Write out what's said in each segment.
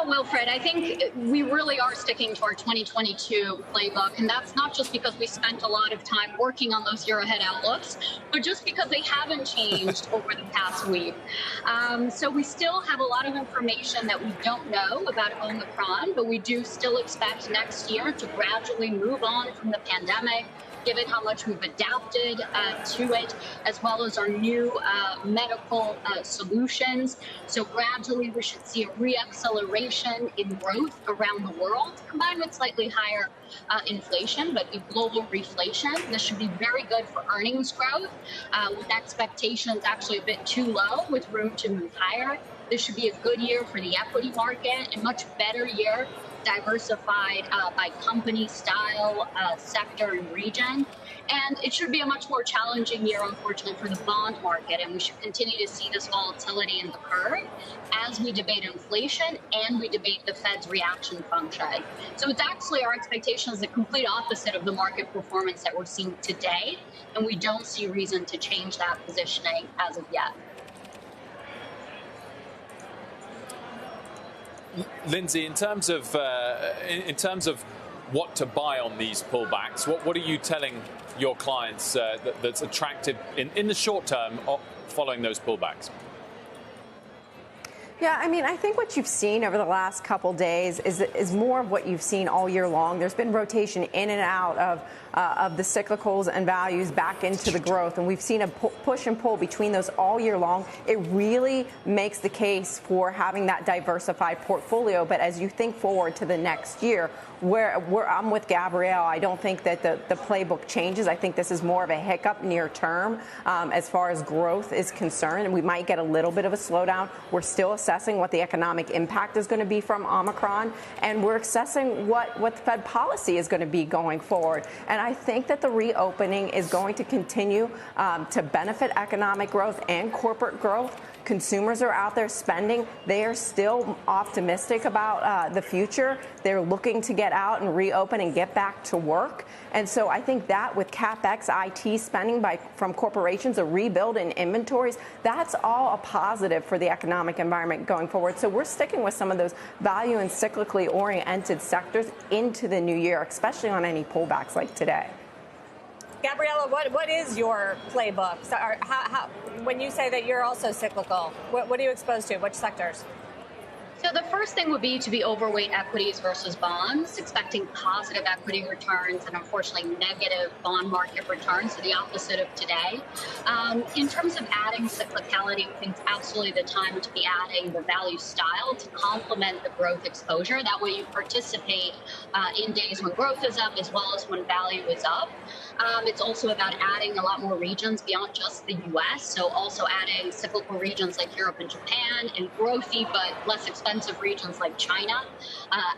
Wilfred, I think we really are sticking to our 2022 playbook, and that's not just because we spent a lot of time working on those year-ahead outlooks, but just because they haven't changed over the past week. So we still have a lot of information that we don't know about Omicron, but we do still expect next year to gradually move on from the pandemic, given how much we've adapted to it, as well as our new medical solutions. So gradually we should see a re-acceleration in growth around the world, combined with slightly higher inflation, but a global reflation. This should be very good for earnings growth, with expectations actually a bit too low, with room to move higher. This should be a good year for the equity market, a much better year diversified by company, style, sector, and region. And it should be a much more challenging year, unfortunately, for the bond market. And we should continue to see this volatility in the curve as we debate inflation and we debate the Fed's reaction function. So it's actually our expectation is the complete opposite of the market performance that we're seeing today. And we don't see reason to change that positioning as of yet. Lindsay, in terms of what to buy on these pullbacks, what are you telling your clients that's attractive in the short term following those pullbacks? Yeah, I mean, I think what you've seen over the last couple days is more of what you've seen all year long. There's been rotation in and out of the cyclicals and values back into the growth, and we've seen a push and pull between those all year long. It really makes the case for having that diversified portfolio. But as you think forward to the next year, where I'm with Gabrielle, I don't think that the playbook changes. I think this is more of a hiccup near term as far as growth is concerned, and we might get a little bit of a slowdown. We're still assessing what the economic impact is going to be from Omicron, and we're assessing what the Fed policy is going to be going forward. And I think that the reopening is going to continue to benefit economic growth and corporate growth. Consumers are out there spending. They are still optimistic about the future. They're looking to get out and reopen and get back to work. And so I think that with CapEx, IT spending from corporations, a rebuild in inventories, that's all a positive for the economic environment going forward. So we're sticking with some of those value and cyclically oriented sectors into the new year, especially on any pullbacks like today. Gabriela, what is your playbook? So when you say that you're also cyclical, what are you exposed to? Which sectors? So the first thing would be to be overweight equities versus bonds, expecting positive equity returns and unfortunately negative bond market returns, so the opposite of today. In terms of adding cyclicality, we think it's absolutely the time to be adding the value style to complement the growth exposure. That way you participate in days when growth is up as well as when value is up. It's also about adding a lot more regions beyond just the U.S., so also adding cyclical regions like Europe and Japan and growthy but less expensive regions like China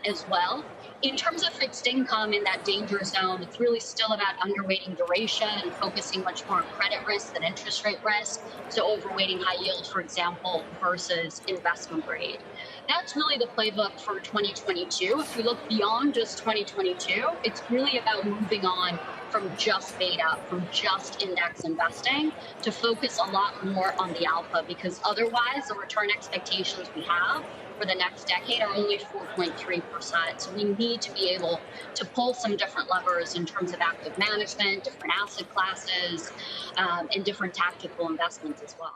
as well. In terms of fixed income in that danger zone, it's really still about underweighting duration and focusing much more on credit risk than interest rate risk. So overweighting high yield, for example, versus investment grade. That's really the playbook for 2022. If we look beyond just 2022, it's really about moving on from just beta, from just index investing, to focus a lot more on the alpha, because otherwise the return expectations we have for the next decade are only 4.3%. So we need to be able to pull some different levers in terms of active management, different asset classes, and different tactical investments as well.